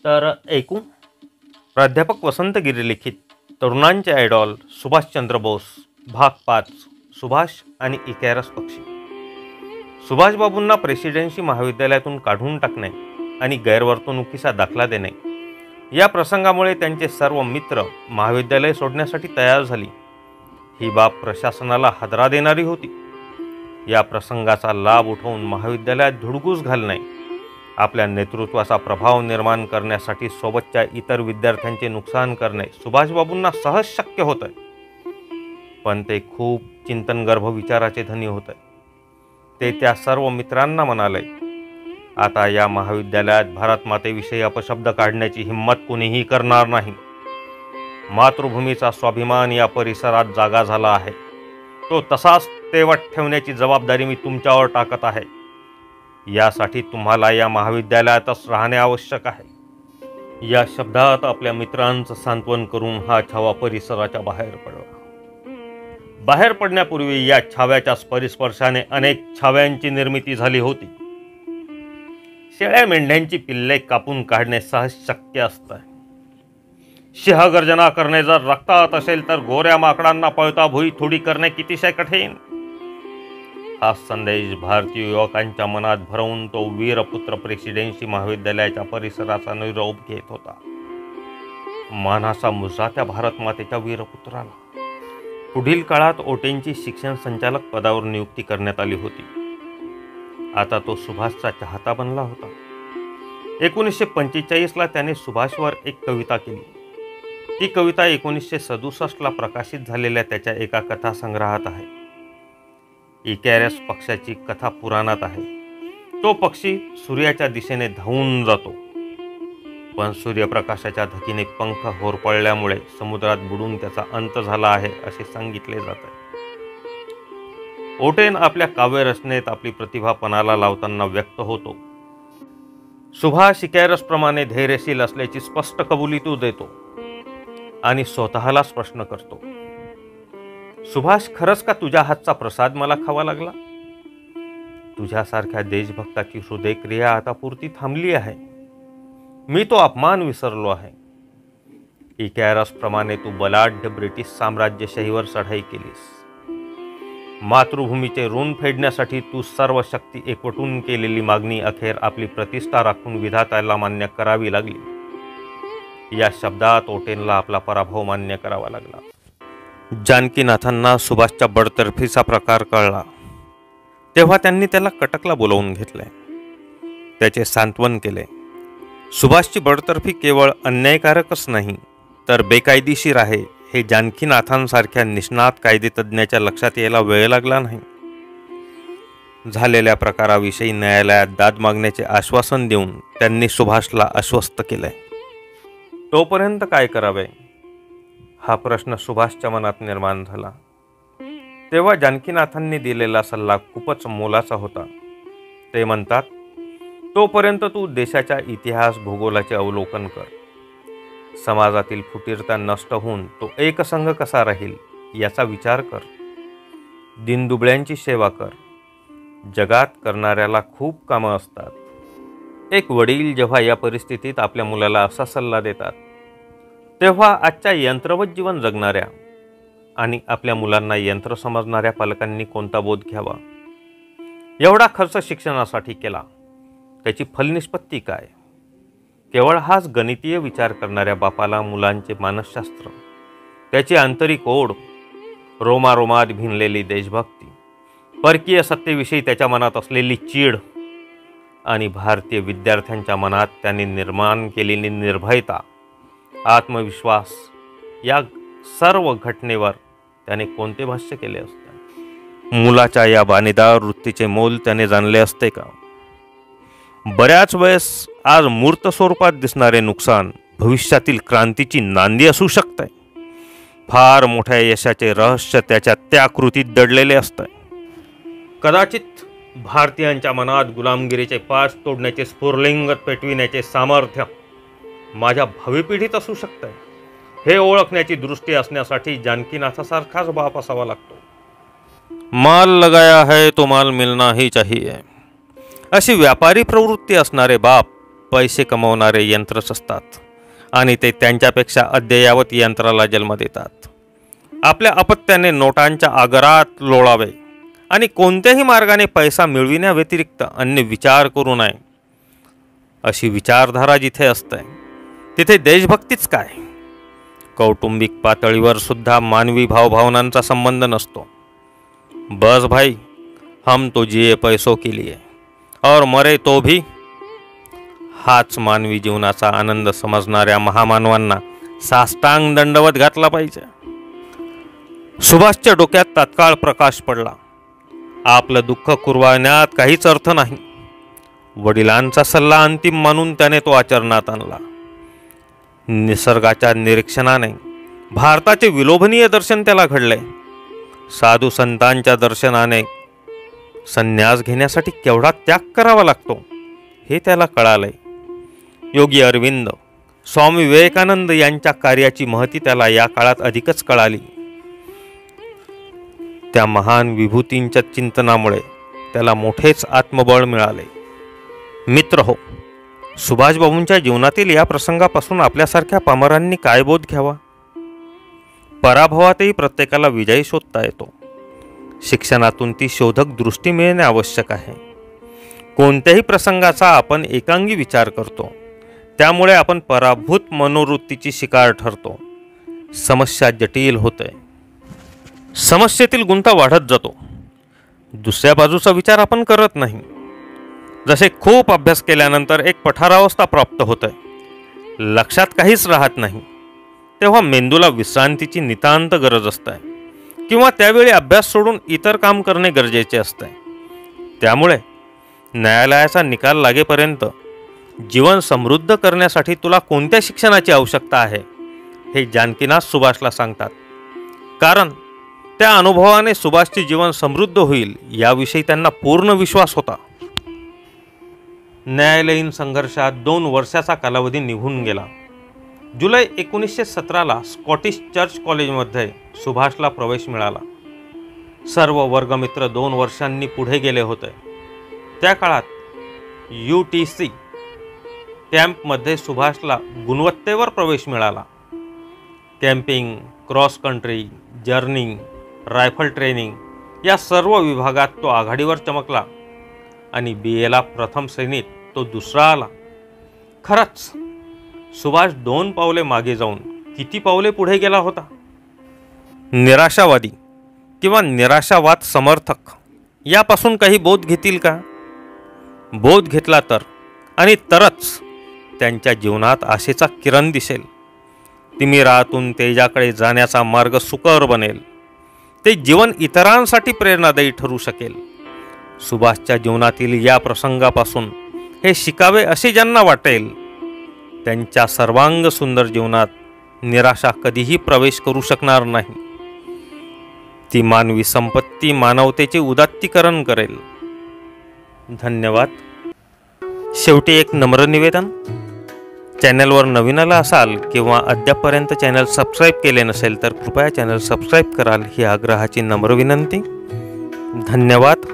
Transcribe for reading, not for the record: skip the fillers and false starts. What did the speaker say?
तर ऐकू. प्राध्यापक वसंत गिरी लिखित तरुणांचे आयडॉल सुभाषचंद्र बोस भाग 5. सुभाष आणि इकॅरस पक्षी. सुभाषबाबूंना प्रेसिडेन्सी महाविद्यालयातून काढून टाकणे आणि गैरवर्तणुकीचा दाखला देणे या प्रसंगामुळे त्यांचे सर्व मित्र महाविद्यालय सोडण्यासाठी तयार झाली. ही बाब प्रशासनाला हादरा देणारी होती. या प्रसंगाचा लाभ उठवून महाविद्यालयात धुडगूस घालणे, आपल्या नेतृत्वाचा प्रभाव निर्माण करण्यासाठी सोबतच्या इतर विद्यार्थ्यांचे नुकसान करणे सुभाषबाबूंना सहज शक्य होते. पण ते खूप चिंतनगर्भ विचाराचे धनी होते. ते त्या सर्व मित्रांना म्हणाले, आता या महाविद्यालयात भारत मातेविषयी अपशब्द काढण्याची हिंमत कुणीही करणार नाही. मातृभूमीचा स्वाभिमान या परिसरात जागा झाला आहे. तो तसाच तेवत ठेवण्याची जबाबदारी मी तुमच्यावर टाकत आहे. यासाठी तुम्हाला या महाविद्यालयातच राहणे आवश्यक आहे. या शब्दात आपल्या मित्रांचं सांत्वन करून हा छावा परिसराच्या बाहेर पडला. बाहेर पडण्यापूर्वी या छाव्याच्या परिस्पर्शाने अनेक छाव्यांची निर्मिती झाली होती. शेळ्या मेंढ्यांची पिल्ले कापून काढणे सहज शक्य असतं. सिंहगर्जना करणे जर रक्तात असेल तर गोऱ्या माकडांना पळता भुई थोडी करणे कितीशे कठीण. हा संदेश भारतीय युवकांच्या मनात भरवून तो वीरपुत्र प्रेसिडेन्सी महाविद्यालयाच्या परिसराचा निरोप घेत होता. मानाचा मुजरा त्या भारत मातेच्या वीरपुत्राला. पुढील काळात ओटेंची शिक्षण संचालक पदावर नियुक्ती करण्यात आली होती. आता तो सुभाषचा चाहता बनला होता. 1945ला त्याने सुभाषवर एक कविता केली. ती कविता 1967ला प्रकाशित झालेल्या त्याच्या एका कथासंग्रहात आहे. इकॅरस पक्षाची कथा पुराणात आहे. तो पक्षी सूर्याच्या दिशेने धावून जातो, पण सूर्यप्रकाशाच्या धकीने पंख होरपळल्यामुळे समुद्रात बुडून त्याचा अंत झाला आहे असे सांगितले जाते. ओटेन आपल्या काव्यरचनेत आपली प्रतिभा पणाला लावताना व्यक्त होतो. सुभाष इकॅरसप्रमाणे धैर्यशील असल्याची स्पष्ट कबुली तो देतो आणि स्वतःलाच प्रश्न करतो, सुभाष, खरंच का तुझ्या हातचा प्रसाद मला खावा लागला? तुझ्यासारख्या देशभक्ताची हृदयक्रिया आता पुरती थांबली आहे. मी तो अपमान विसरलो आहे. इकॅरसप्रमाणे तू बलाढ्य ब्रिटिश साम्राज्यशाहीवर चढाई केलीस. मातृभूमीचे ऋण फेडण्यासाठी तू सर्व शक्ती एकवटून केलेली मागणी अखेर आपली प्रतिष्ठा राखून विधात्याला मान्य करावी लागली. या शब्दात ओटेनला आपला पराभव मान्य करावा लागला. जानकीनाथांना सुभाषच्या बडतर्फीचा प्रकार कळला तेव्हा त्यांनी त्याला कटकला बोलावून घेतले. त्याचे सांत्वन केले. सुभाषची बडतर्फी केवळ अन्यायकारकच नाही तर बेकायदेशीर आहे हे जानकीनाथांसारख्या निष्णात कायदेतज्ञाच्या लक्षात यायला वेळ लागला नाही. झालेल्या प्रकाराविषयी न्यायालयात दाद मागण्याचे आश्वासन देऊन त्यांनी सुभाषला आश्वस्त केले. तोपर्यंत काय करावे हा प्रश्न सुभाषच्या मनात निर्माण झाला. तेव्हा जानकीनाथांनी दिलेला सल्ला खूपच मोलाचा होता. ते म्हणतात, तोपर्यंत तू देशाच्या इतिहास भूगोलाचे अवलोकन कर. समाजातील फुटीरता नष्ट होऊन तो एकसंघ कसा राहील याचा विचार कर. दीनदुबळ्यांची सेवा कर. जगात करणाऱ्याला खूप कामं असतात. एक वडील जेव्हा या परिस्थितीत आपल्या मुलाला असा सल्ला देतात तेव्हा आजच्या यंत्रवत जीवन जगणाऱ्या आणि आपल्या मुलांना यंत्र समजणाऱ्या पालकांनी कोणता बोध घ्यावा? एवढा खर्च शिक्षणासाठी केला, त्याची फलनिष्पत्ती काय? केवळ हाच गणितीय विचार करणाऱ्या बापाला मुलांचे मानसशास्त्र, त्याची आंतरिक ओढ, रोमारोमात भिनलेली देशभक्ती, परकीय सत्तेविषयी त्याच्या मनात असलेली चीड आणि भारतीय विद्यार्थ्यांच्या मनात त्यांनी निर्माण केलेली निर्भयता, आत्मविश्वास या सर्व घटनेवर त्याने कोणते भाष्य केले असते? मुलाच्या या बाणेदार वृत्तीचे मोल त्याने जाणले असते का? बऱ्याच वेळेस आज मूर्त स्वरूपात दिसणारे नुकसान भविष्यातील क्रांतीची नांदी असू शकते. फार मोठ्या यशाचे रहस्य त्याच्या त्या कृतीत दडलेले असते. कदाचित भारतीयांच्या मनात गुलामगिरीचे पाच तोडण्याचे स्फुरलिंग पेटविण्याचे सामर्थ्य माझ्या भावी पिढीत असू शकते. हे ओळखण्याची दृष्टी असण्यासाठी जानकीनाथासारखाच बाप असावा लागतो. माल लगाया है तो माल मिलना ही चाहिए अशी व्यापारी प्रवृत्ती असणारे बाप पैसे कमवणारे यंत्रच असतात आणि ते त्यांच्यापेक्षा अद्ययावत यंत्राला जन्म देतात. आपल्या अपत्याने नोटांच्या आगारात लोळावे आणि कोणत्याही मार्गाने पैसा मिळविण्याव्यतिरिक्त अन्य विचार करू नये. अशी विचारधारा जिथे असते तिथे देशभक्तीच काय. कौटुंबिक पातळीवर सुद्धा मानवी भावभावनांचा संबंध नसतो. बस भाई, हम तो जिये पैसों के लिए और मरे तो भी. हाच मानवी जीवनाचा आनंद समजणाऱ्या महामानवांना साष्टांग दंडवत घातला पाहिजे. सुभाषच्या डोक्यात तात्काळ प्रकाश पडला. आपलं दुःख कुरवाळण्यात काहीच अर्थ नाही. वडिलांचा सल्ला अंतिम मानून त्याने तो आचरणात आणला. निसर्गाच्या निरीक्षणाने भारताचे विलोभनीय दर्शन त्याला घडले. साधू संतांच्या दर्शनाने संन्यास घेण्यासाठी केवढा त्याग करावा लागतो हे त्याला कळाले. योगी अरविंद, स्वामी विवेकानंद यांच्या कार्याची महती त्याला या काळात अधिकच कळाली. त्या महान विभूतींच्या चिंतनामुळे त्याला मोठेच आत्मबळ मिळाले. मित्र हो, सुभाषबाबूंच्या जीवनातील या प्रसंगापासून आपल्यासारख्या पामरांनी काय बोध घ्यावा. पराभवातही प्रत्येकाला विजय शोधता येतो. शिक्षणातून ती शोधक दृष्टी मिळणे आवश्यक आहे. कोणत्याही प्रसंगाचा आपण एकांगी विचार करतो, त्यामुळे आपण पराभूत मनोवृत्तीची शिकार ठरतो. समस्या जटिल होते. समस्येतील गुंता वाढत जातो. दुसऱ्या बाजूचा विचार आपण करत नाही. जसे खूप अभ्यास केल्यानंतर एक पठारावस्था प्राप्त होते, लक्षात काहीच राहत नाही, तेव्हा मेंदूला विश्रांतीची नितांत गरज असते किंवा त्यावेळी अभ्यास सोडून इतर काम करणे गरजेचे असते. त्यामुळे न्यायालयाचा निकाल लागेपर्यंत जीवन समृद्ध करण्यासाठी तुला कोणत्या शिक्षणाची आवश्यकता आहे हे जानकीनाथ सुभाषला सांगतात. कारण त्या अनुभवाने सुभाषचे जीवन समृद्ध होईल याविषयी त्यांना पूर्ण विश्वास होता. न्यायालयीन संघर्षात 2 वर्षाचा कालावधी निघून गेला. जुलै 1917ला स्कॉटिश चर्च कॉलेजमध्ये सुभाषला प्रवेश मिळाला. सर्व वर्गमित्र 2 वर्षांनी पुढे गेले होते. त्या काळात UTC कॅम्पमध्ये सुभाषला गुणवत्तेवर प्रवेश मिळाला. Camping, cross country, journeying, rifle training या सर्व विभागात तो आघाडीवर चमकला आणि BAला प्रथम श्रेणीत तो दुसरा आला. खरंच सुभाष 2 पावले मागे जाऊन किती पावले पुढे गेला होता. निराशावादी किंवा निराशावाद समर्थक यापासून काही बोध घेतील का. बोध घेतला तर आणि तरच त्यांच्या जीवनात आशेचा किरण दिसेल. तिमिरातून तेजाकडे जाण्याचा मार्ग सुकर बनेल. ते जीवन इतरांसाठी प्रेरणादायी ठरू शकेल. सुभाषच्या जीवनातील या प्रसंगापासून हे शिकावे असे ज्यांना वाटेल, त्यांच्या सर्वांग सुंदर जीवनात निराशा कधीही प्रवेश करू शकणार नाही. ती मानवी संपत्ती मानवतेचे उदात्तीकरण करेल. धन्यवाद. शेवटी एक नम्र निवेदन. चॅनलवर नवीन आला असाल किंवा अद्यापपर्यंत चॅनल सबस्क्राईब केले नसेल तर कृपया चॅनल सबस्क्राईब कराल ही आग्रहाची नम्र विनंती. धन्यवाद.